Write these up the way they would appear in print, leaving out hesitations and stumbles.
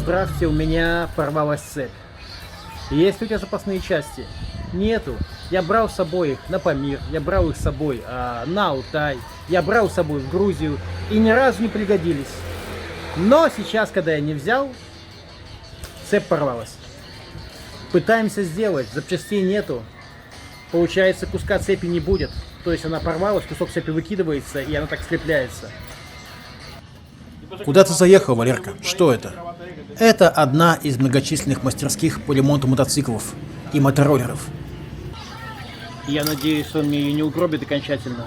здравствуйте, у меня порвалась цепь. Есть ли у тебя запасные части? Нету. Я брал с собой их на Памир, я брал их с собой на Алтай, я брал с собой в Грузию и ни разу не пригодились. Но сейчас, когда я не взял, цепь порвалась. Пытаемся сделать, запчастей нету. Получается, куска цепи не будет. То есть она порвалась, кусок цепи выкидывается, и она так скрепляется. Куда ты заехал, Валерка? Что это? Это одна из многочисленных мастерских по ремонту мотоциклов и мотороллеров. Я надеюсь, он мне ее не угробит окончательно.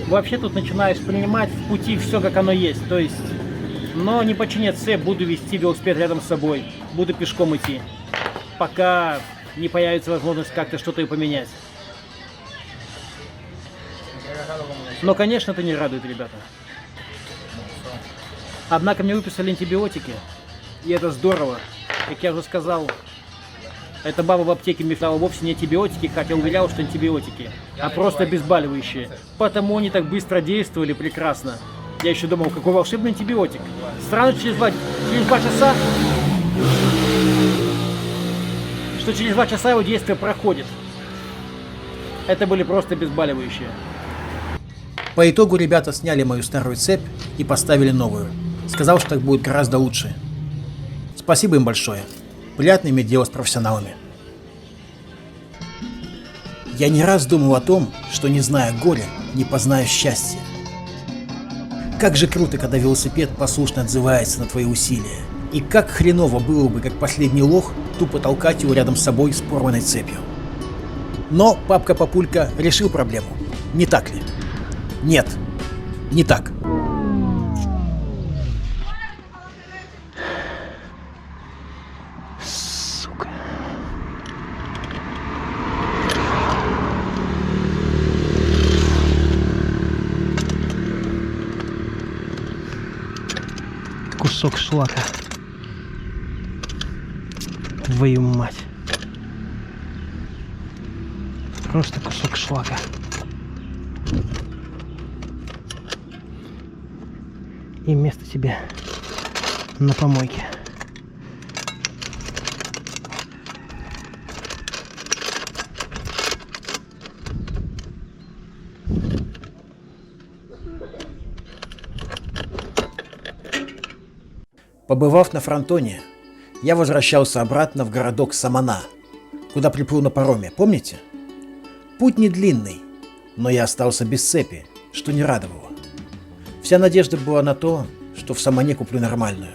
Вообще тут начинаю воспринимать в пути все, как оно есть. То есть, но не починять цепь, буду вести велосипед рядом с собой. Буду пешком идти. Пока не появится возможность как-то что-то и поменять. Но, конечно, это не радует, ребята. Однако мне выписали антибиотики. И это здорово. Как я уже сказал, эта баба в аптеке мне дала вовсе не антибиотики, хотя уверял, что антибиотики, а просто обезболивающие. Потому они так быстро действовали прекрасно. Я еще думал, какой волшебный антибиотик. Странно, через два часа, что через 2 часа его действие проходит. Это были просто обезболивающие. По итогу ребята сняли мою старую цепь и поставили новую. Сказал, что так будет гораздо лучше. Спасибо им большое. Приятно иметь дело с профессионалами. Я не раз думал о том, что, не зная горя, не познаю счастья. Как же круто, когда велосипед послушно отзывается на твои усилия. И как хреново было бы, как последний лох, тупо толкать его рядом с собой с порванной цепью. Но папка-папулька решил проблему. Не так ли? Нет, не так. Сука. Кусок шлака. Твою мать. Просто кусок шлака. И место тебе на помойке. Побывав на фронтоне, я возвращался обратно в городок Самана, куда приплыл на пароме, помните? Путь не длинный, но я остался без цепи, что не радовало. Вся надежда была на то, что в Самане куплю нормальную.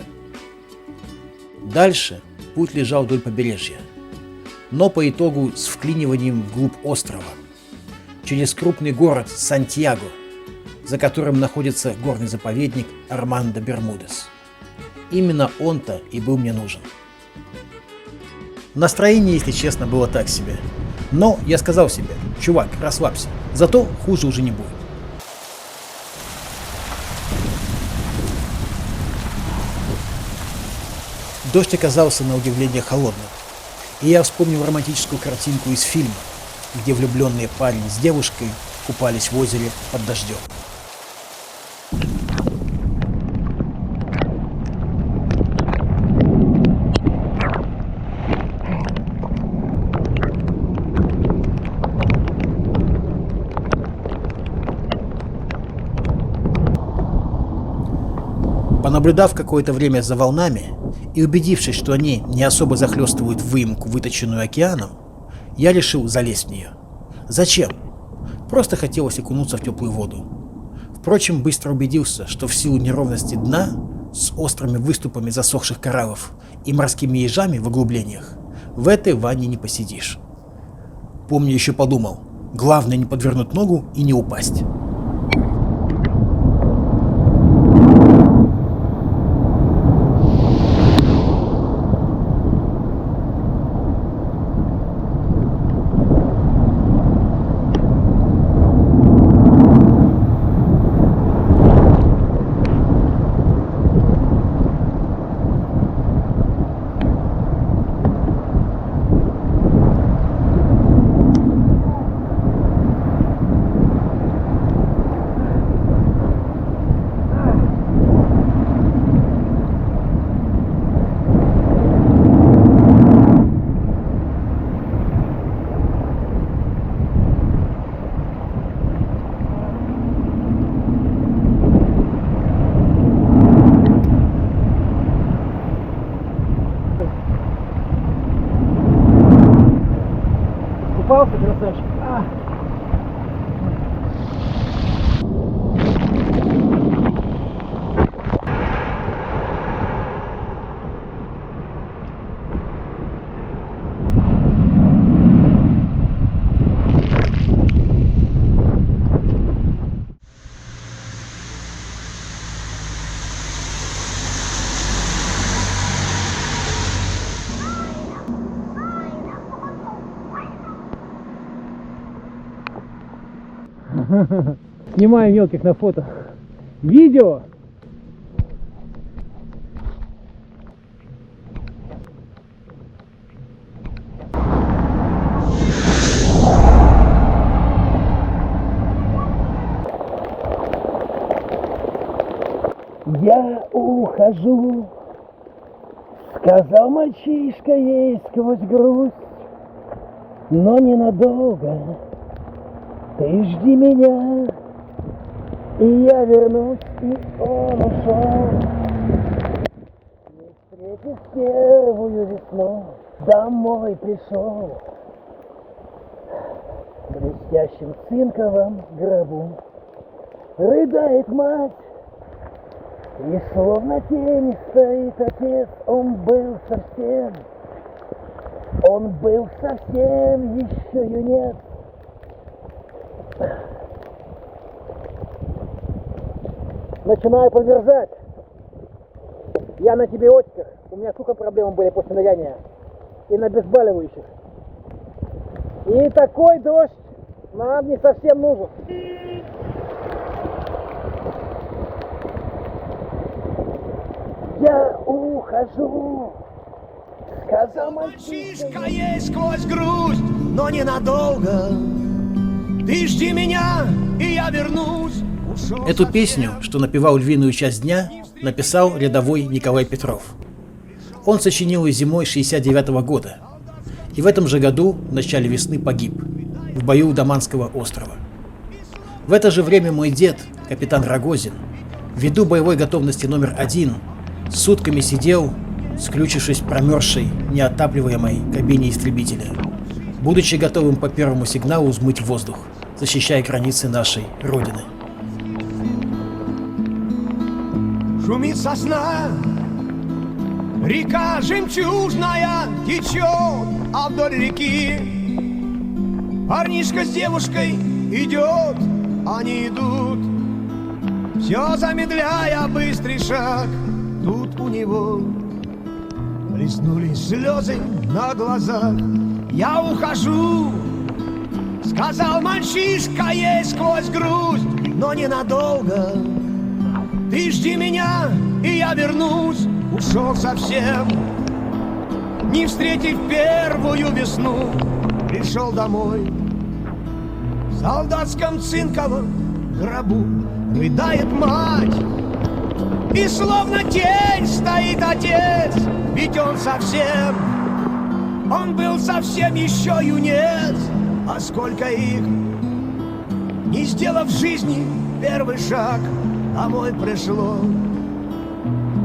Дальше путь лежал вдоль побережья, но по итогу с вклиниванием вглубь острова, через крупный город Сантьяго, за которым находится горный заповедник Армандо Бермудес. Именно он-то и был мне нужен. Настроение, если честно, было так себе. Но я сказал себе: чувак, расслабься, зато хуже уже не будет. Дождь оказался на удивление холодным, и я вспомнил романтическую картинку из фильма, где влюбленные парень с девушкой купались в озере под дождем. Понаблюдав какое-то время за волнами и убедившись, что они не особо захлестывают выемку, выточенную океаном, я решил залезть в нее. Зачем? Просто хотелось окунуться в теплую воду. Впрочем, быстро убедился, что в силу неровности дна, с острыми выступами засохших кораллов и морскими ежами в углублениях, в этой ванне не посидишь. Помню, еще подумал, главное не подвернуть ногу и не упасть. попался, красавчик. А. Снимаю мелких на фото. Видео. Я ухожу, сказал мальчишка ей сквозь грусть, но ненадолго. Ты жди меня, и я вернусь, и он ушел. Не встретив первую весну, домой пришел. В блестящем цинковом гробу рыдает мать, и словно тень стоит отец. Он был совсем еще юнец. Начинаю подверзать. Я на антибиотиках. У меня сколько проблем были после ныряния. И на обезболивающих. И такой дождь нам не совсем нужен. Я ухожу, сказал мальчишка ей сквозь грусть, но ненадолго. Ты жди меня, и я вернусь. Эту песню, что напевал львиную часть дня, написал рядовой Николай Петров. Он сочинил ее зимой 1969 года. И в этом же году, в начале весны, погиб в бою у Даманского острова. В это же время мой дед, капитан Рогозин, ввиду боевой готовности номер 1, сутками сидел, скрючившись в промерзшей, неотапливаемой кабине истребителя, будучи готовым по первому сигналу взмыть в воздух, защищая границы нашей Родины. Шумит сосна, река жемчужная течет, а вдоль реки парнишка с девушкой идет, они идут, все замедляя быстрый шаг. Тут у него блеснули слезы на глазах. Я ухожу, сказал мальчишка ей сквозь грусть, но ненадолго. Ты жди меня, и я вернусь. Ушел совсем, не встретив первую весну. Пришел домой, в солдатском цинковом гробу рыдает мать, и словно тень стоит отец. Ведь он был совсем еще юнец. А сколько их, не сделав в жизни первый шаг, домой пришло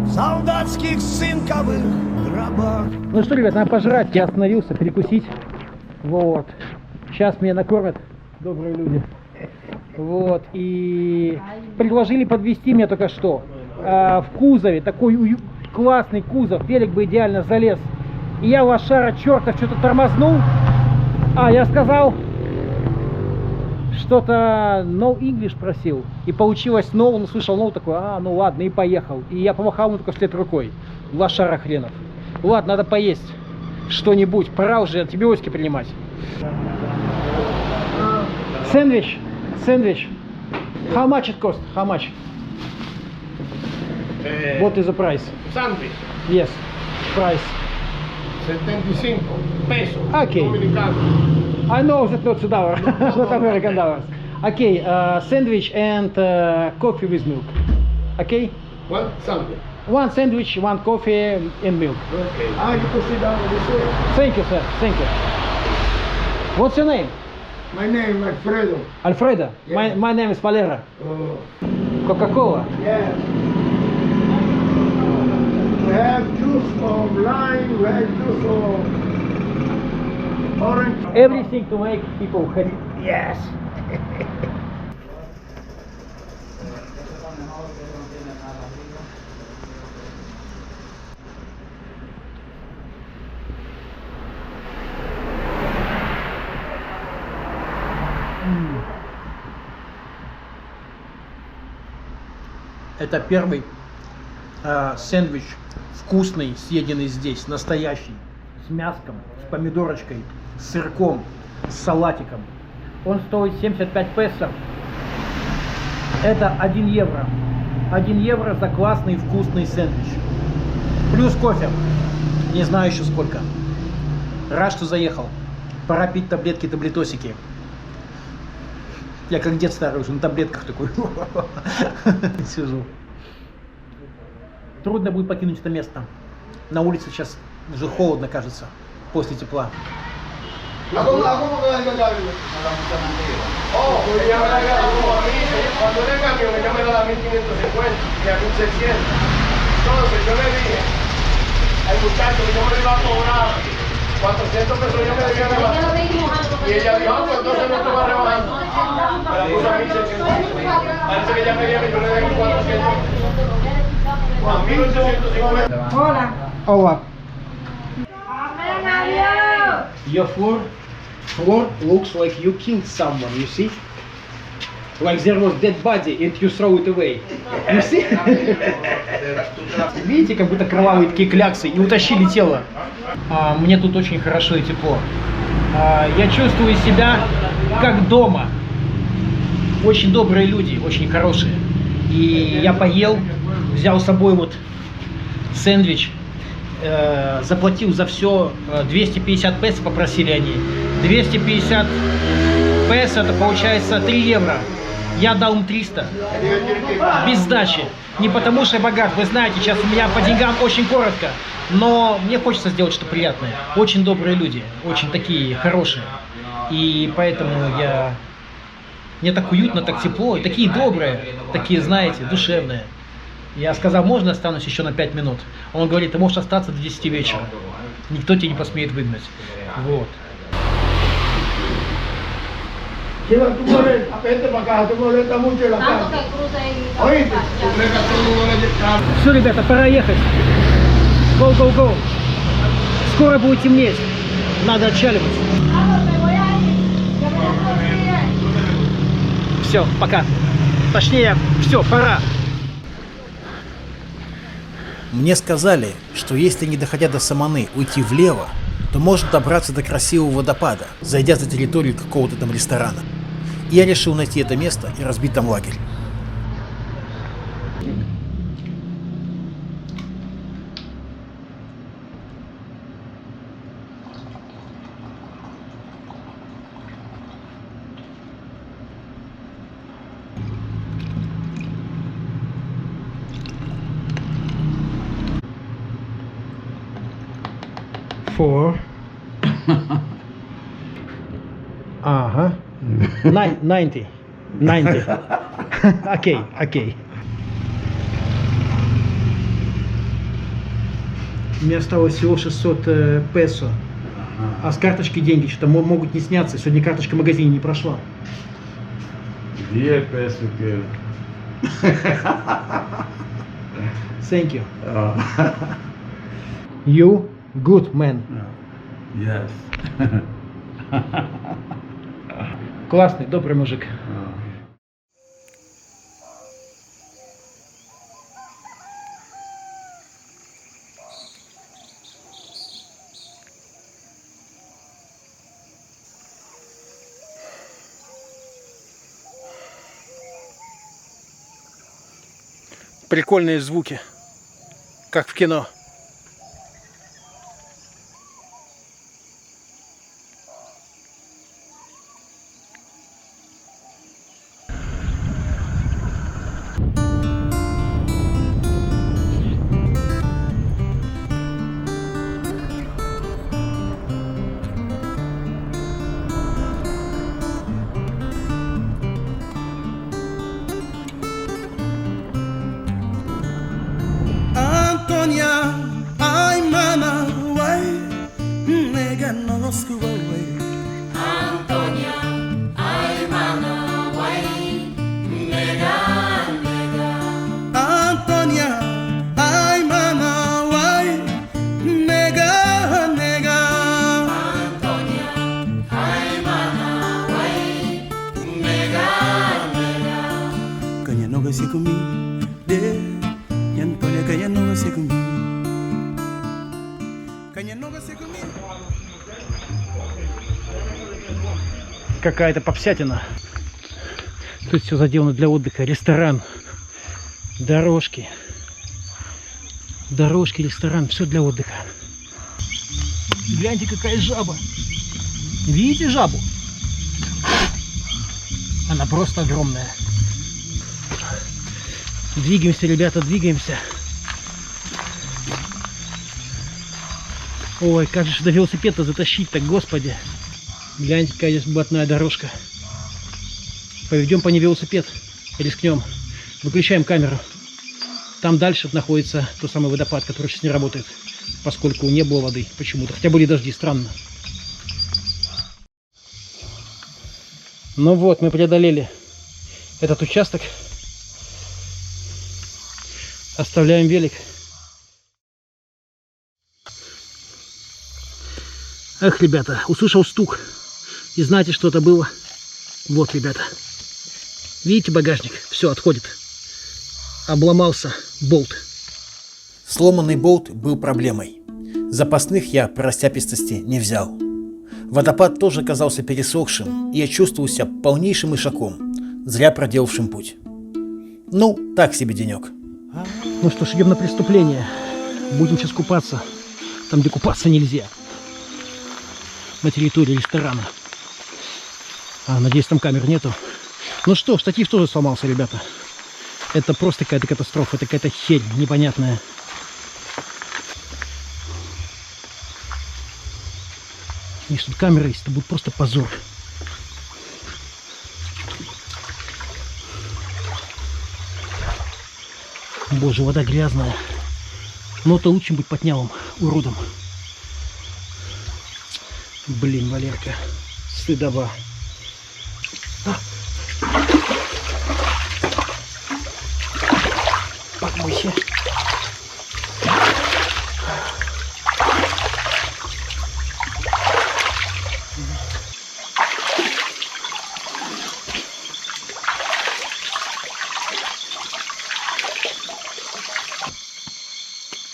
в солдатских цинковых гробах. Ну что, ребят, надо пожрать. Я остановился, перекусить. Вот. Сейчас меня накормят добрые люди. Вот. И предложили подвезти меня только что. В кузове, такой классный кузов. Велик бы идеально залез. И я лошара чертов что-то тормознул. Я сказал, что-то no English просил. И получилось no, он услышал no, такой, ну ладно, и поехал. И я помахал ему только вслед рукой. Лошара хренов. Ладно, надо поесть что-нибудь. Пора уже антибиотики принимать. Сэндвич. How much it cost? How much? What is the price? Sandwich, Yes, price. 75 pesos. Okay. Dominicano. I know that not $2, not American dollars. Okay, sandwich and coffee with milk. Okay? One sandwich. One sandwich, one coffee and milk. Okay. You can sit down this way. Thank you, sir. Thank you. What's your name? My name is Alfredo. Alfredo. Yeah. My name is Valera. Oh. Coca-Cola. Yes. We have juice of lime, we have juice Orange. Everything to make people happy. Yes. Это первый сэндвич вкусный, съеденный здесь, настоящий, с мяском, с помидорочкой, с сырком, с салатиком. Он стоит 75 песо. Это 1 евро. 1 евро за классный вкусный сэндвич. Плюс кофе. Не знаю еще сколько. Рад, что заехал. Пора пить таблетки, таблетосики. Я как дед старый уже на таблетках такой сижу. Трудно будет покинуть это место. На улице сейчас уже холодно, кажется, после тепла. Ako mo kaya gagawin? Oh, ya me la como a mí, cuando le cambio me llama a 1550 y a 1600. Entonces yo le dije al muchacho que yo me lo iba a cobrar 400 pesos, yo me debía rebajar. Y ella dijo, ah, pues entonces no te va rebajando. Me la puso a 1600. Parece que ya me dio, yo le debo 400. A 1850. Hola. Hola. Amén, adiós. Your floor looks like you killed someone, you see? Like there was dead body and you throw it away. You see? Видите, как будто кровавые такие кляксы и утащили тело. Мне тут очень хорошо и тепло. Я чувствую себя как дома. Очень добрые люди, очень хорошие. И я поел, взял с собой вот сэндвич. Заплатил за все 250 песо, попросили они. 250 песо, это получается 3 евро. Я дал им 300. Без сдачи. Не потому что я богат. Вы знаете, сейчас у меня по деньгам очень коротко. Но мне хочется сделать что-то приятное. Очень добрые люди. Очень такие хорошие. И поэтому мне так уютно, так тепло. И такие добрые. Такие, знаете, душевные. Я сказал, можно останусь еще на 5 минут? Он говорит, ты можешь остаться до 10 вечера. Никто тебя не посмеет выгнать. Вот. Chila, tú vete para acá, tú molestas mucho en la Tanto casa. que cruce y... Oíste, tú crees que a todo el mundo le llega. Все, ребята, пора ехать. Go, go, go. Скоро будет темнеть. Надо отчаливать. Vamos, me voy a ir. Que me la consigue. Все, пока. Точнее, все, пора. Мне сказали, что если не доходя до Саманы уйти влево, то можно добраться до красивого водопада, зайдя за территорию какого-то там ресторана. И я решил найти это место и разбить там лагерь. Four. Ага. 90. 90. Окей, окей. Мне осталось всего 600 песо. А с карточки деньги что-то могут не сняться. Сегодня карточка в магазине не прошла. 10 pesos que... Thank you. You good man. Yes. Классный, добрый мужик. Прикольные звуки, как в кино. Antonia, ser comigo. Ya no le que ya no va a ser conmigo. Que ya no va a ser conmigo. Какая-то попсятина. Тут все заделано для отдыха. Ресторан, дорожки, ресторан, все для отдыха. Гляньте, какая жаба. Видите жабу? Она просто огромная. Двигаемся, ребята, двигаемся. Ой, как же сюда велосипед-то затащить-то, господи. Гляньте, какая здесь блатная дорожка. Поведем по ней велосипед. Рискнем. Выключаем камеру. Там дальше находится тот самый водопад, который сейчас не работает, поскольку не было воды почему-то. Хотя были дожди, странно. Ну вот, мы преодолели этот участок. Оставляем велик. Эх, ребята, услышал стук. И знаете, что это было? Вот, ребята. Видите багажник? Все, отходит. Обломался болт. Сломанный болт был проблемой. Запасных я по растяпистости не взял. Водопад тоже оказался пересохшим, и я чувствовал себя полнейшим ишаком, зря проделавшим путь. Ну, так себе денек. Ну что ж, идем на преступление. Будем сейчас купаться. Там, где купаться нельзя. На территории ресторана. Надеюсь, там камер нету. Ну что, штатив тоже сломался, ребята. Это просто какая-то катастрофа. Это какая-то херь непонятная. Если тут камера есть, это будет просто позор. Боже, вода грязная. Но это лучше быть потнялым уродом. Блин, Валерка. Стыдоба. Помойся.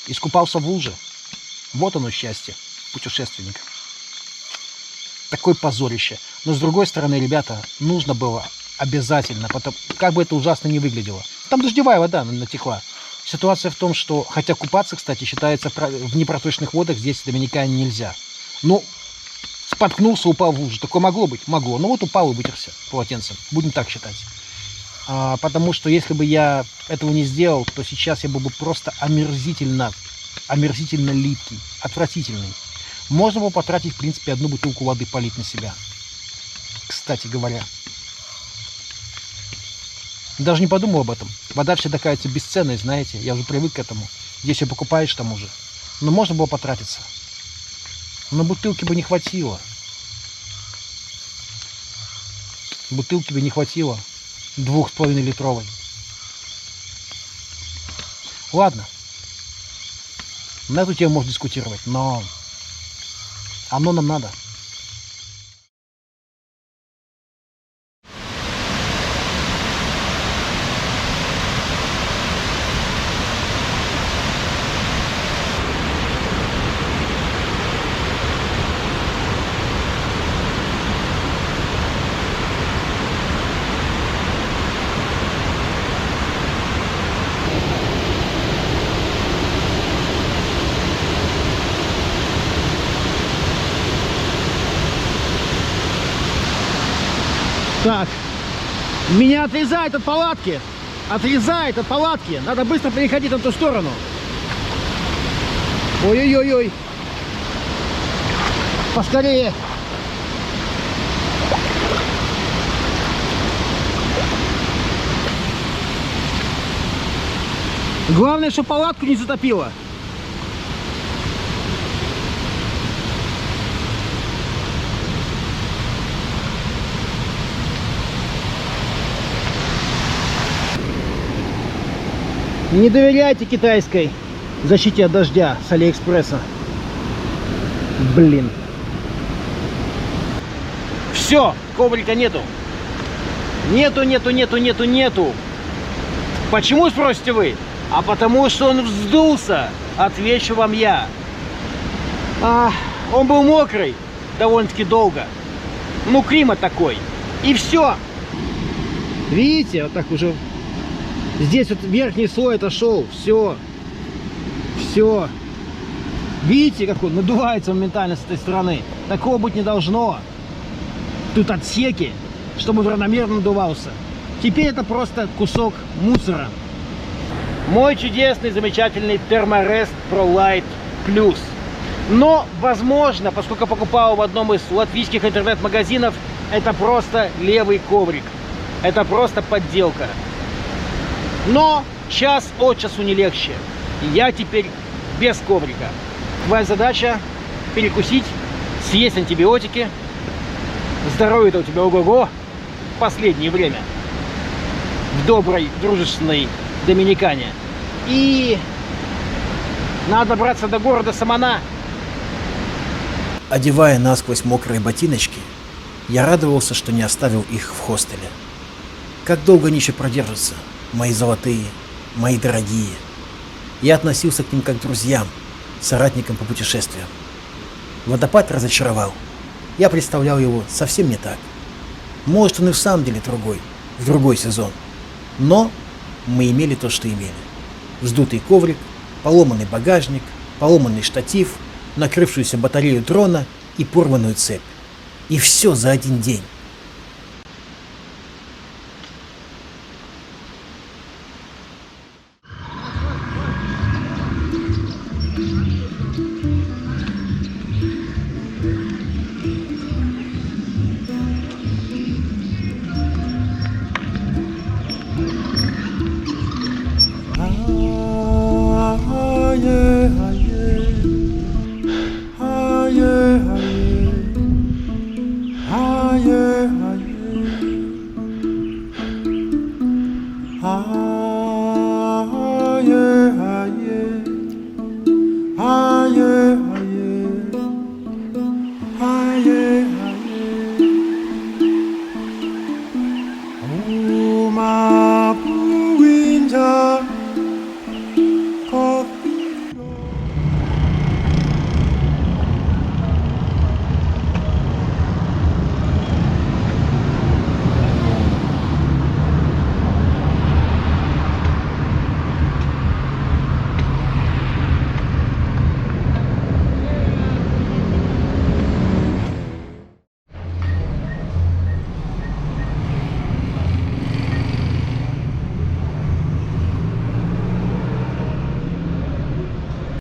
Искупался в луже. Вот оно счастье путешественника. Такое позорище. Но с другой стороны, ребята, нужно было обязательно, потом, как бы это ужасно не выглядело. Там дождевая вода натекла. Ситуация в том, что, хотя купаться, кстати, считается в непроточных водах, здесь в Доминикане нельзя. Ну, споткнулся, упал в лужу. Такое могло быть? Могло. Ну вот упал и вытерся полотенцем. Будем так считать. Потому что если бы я этого не сделал, то сейчас я был бы просто омерзительно липкий, отвратительный. Можно было потратить, в принципе, одну бутылку воды полить на себя. Кстати говоря. Даже не подумал об этом. Вода всегда кажется бесценной, знаете. Я уже привык к этому. Здесь ее покупаешь там уже. Но можно было потратиться. Но бутылки бы не хватило. Бутылки бы не хватило. 2,5-литровой. Ладно. На эту тему можно дискутировать, но оно нам надо. Так, меня отрезает от палатки. Отрезает от палатки. Надо быстро переходить на ту сторону. Ой-ой-ой-ой. Поскорее. Главное, что палатку не затопило. Не доверяйте китайской защите от дождя с Алиэкспресса. Блин. Все, коврика нету. Нету. Почему, спросите вы? А потому что он вздулся, отвечу вам я. Он был мокрый довольно-таки долго. Ну, климат такой. И все. Видите, вот так уже. Здесь вот верхний слой отошел. Все. Все. Видите, как он надувается моментально с этой стороны. Такого быть не должно. Тут отсеки, чтобы он равномерно надувался. Теперь это просто кусок мусора. Мой чудесный, замечательный Thermarest ProLite Plus. Но, возможно, поскольку покупал в одном из латвийских интернет-магазинов, это просто левый коврик. Это просто подделка. Но час от часу не легче. Я теперь без коврика. Твоя задача перекусить, съесть антибиотики. Здоровье-то у тебя ого-го в последнее время. В доброй, дружественной Доминикане. И надо добраться до города Самана. Одевая насквозь мокрые ботиночки, я радовался, что не оставил их в хостеле. Как долго они еще продержатся, мои золотые, мои дорогие. Я относился к ним как к друзьям, соратникам по путешествиям. Водопад разочаровал. Я представлял его совсем не так. Может, он и в самом деле другой, в другой сезон. Но мы имели то, что имели. Вздутый коврик, поломанный багажник, поломанный штатив, накрывшуюся батарею дрона и порванную цепь. И все за один день.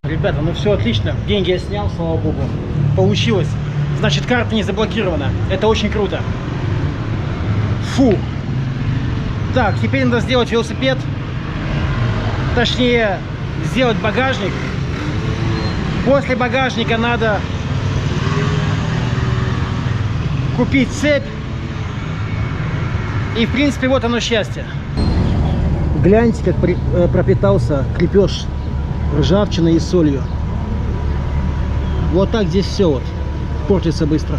Ребята, ну все отлично. Деньги я снял, слава богу. Получилось. Значит, карта не заблокирована. Это очень круто. Фу. Так, теперь надо сделать велосипед. Точнее, сделать багажник. После багажника надо купить цепь. И, в принципе, вот оно счастье. Гляньте, как пропитался крепеж ржавчиной и солью. Вот так здесь все вот портится быстро.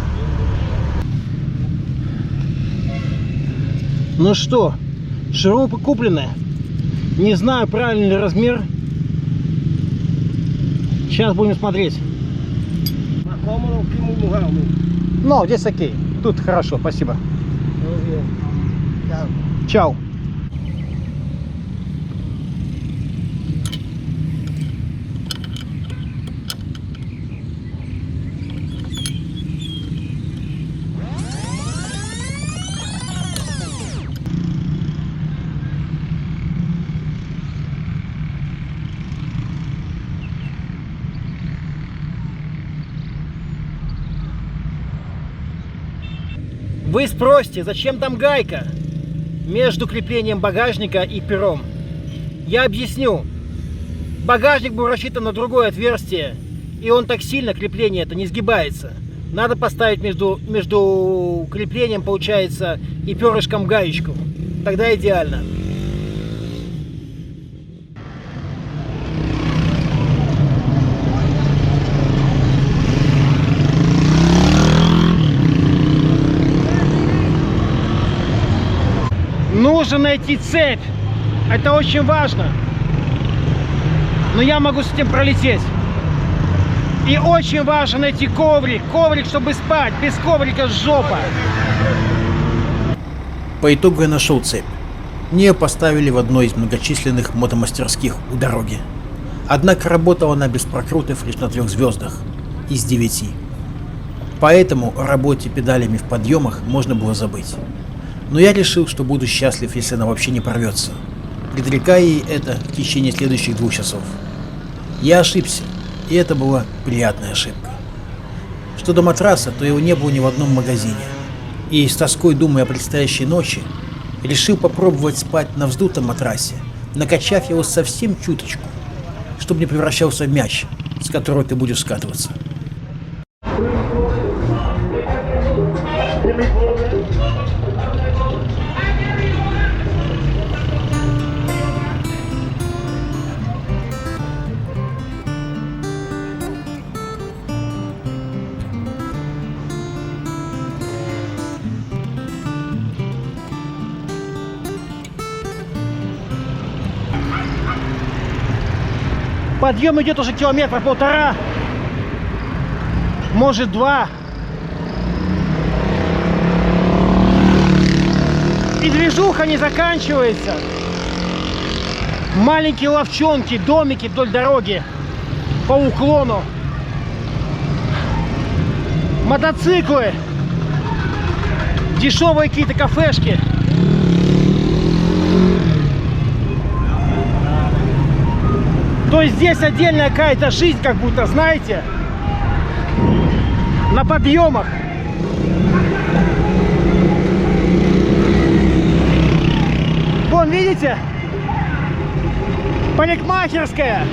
Ну что, шурупы куплены. Не знаю, правильный ли размер. Сейчас будем смотреть. Ну, здесь окей. Тут хорошо, спасибо. Чао. Вы спросите, зачем там гайка между креплением багажника и пером? Я объясню. Багажник был рассчитан на другое отверстие, и он так сильно, крепление это, не сгибается. Надо поставить между креплением, получается, и перышком гаечку. Тогда идеально. Нужно найти цепь. Это очень важно. Но я могу с этим пролететь. И очень важно найти коврик. Коврик, чтобы спать. Без коврика жопа. По итогу я нашел цепь. Мне поставили в одной из многочисленных мотомастерских у дороги. Однако работала она без прокрутов лишь на 3 звездах из 9. Поэтому о работе педалями в подъемах можно было забыть. Но я решил, что буду счастлив, если она вообще не порвется, предрекая ей это в течение следующих 2 часов. Я ошибся, и это была приятная ошибка. Что до матраса, то его не было ни в одном магазине. И с тоской думая о предстоящей ночи, решил попробовать спать на вздутом матрасе, накачав его совсем чуточку, чтобы не превращался в мяч, с которого ты будешь скатываться. Подъем идет уже 1,5 километра, может 2. И движуха не заканчивается. Маленькие ловчонки, домики вдоль дороги по уклону. Мотоциклы. Дешевые какие-то кафешки. То есть здесь отдельная какая-то жизнь, как будто, знаете, на подъемах. Вон, видите? Парикмахерская.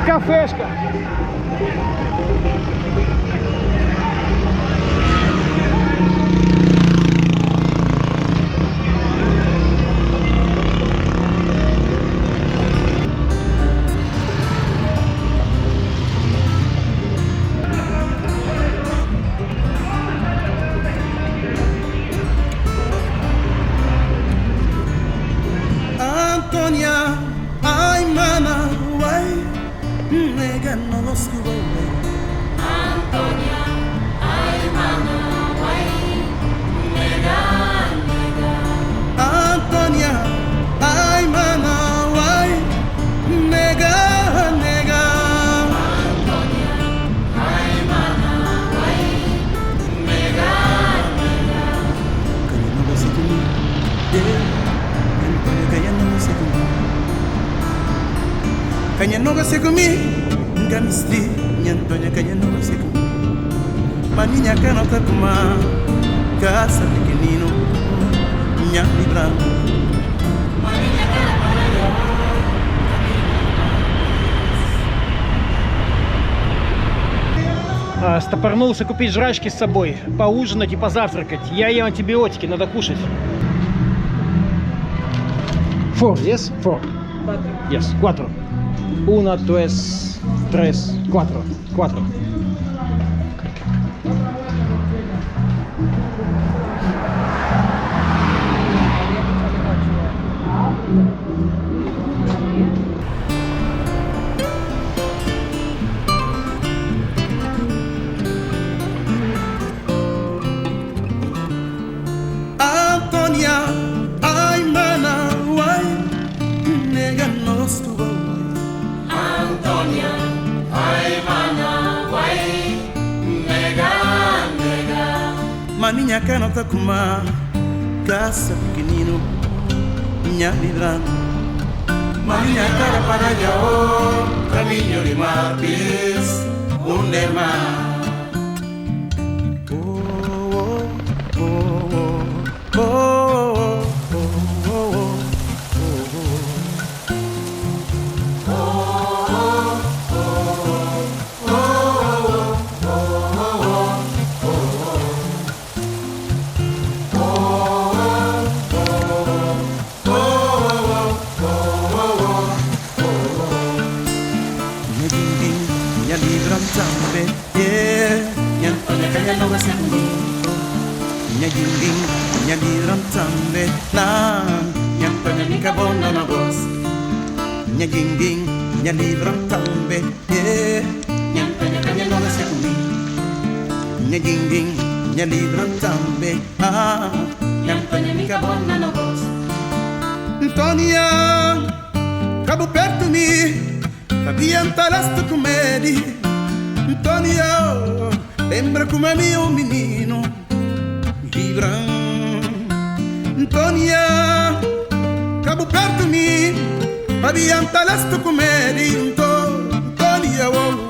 Кафешка. Antonia, ay mana, way, nega no los quiero. Antonia, ay mana, way, nega, nega. Antonia, ay mana, way, nega, nega. Antonia, ay mana, way, nega, nega. Kanya no ga segumi, ngamisti, nyantonya kanya no ga segumi. Maninya kana kakuma, kasa pequenino, nyami branco. Стопорнулся купить жрачки с собой, поужинать и позавтракать. Я ем антибиотики, надо кушать. 4, yes? 4. Yes, 4. 1, 2, 3, 4. 4. Antonia, ay mana, way, nega no los tuvo. Antonia, ay mana, way, nega, nega. Maninya kana kakuma, kasa pequenino, nyami branco. Maninya cara para yo, camino de mapis, un dema. Nyajinding, minha liram também lá, minha coisa me acabou na voz. Minha ging, minha liram também, minha coisa não nasce comigo. Minha ging, minha liram também, minha coisa me acabou na voz. Antônia, cabo perto de mim, Fabianta lasta com ele. Antônia, lembra como é meu menino, Gibran. Antônia, cabo perto de mim, Fabianta lasta com ele. Antônia, oh.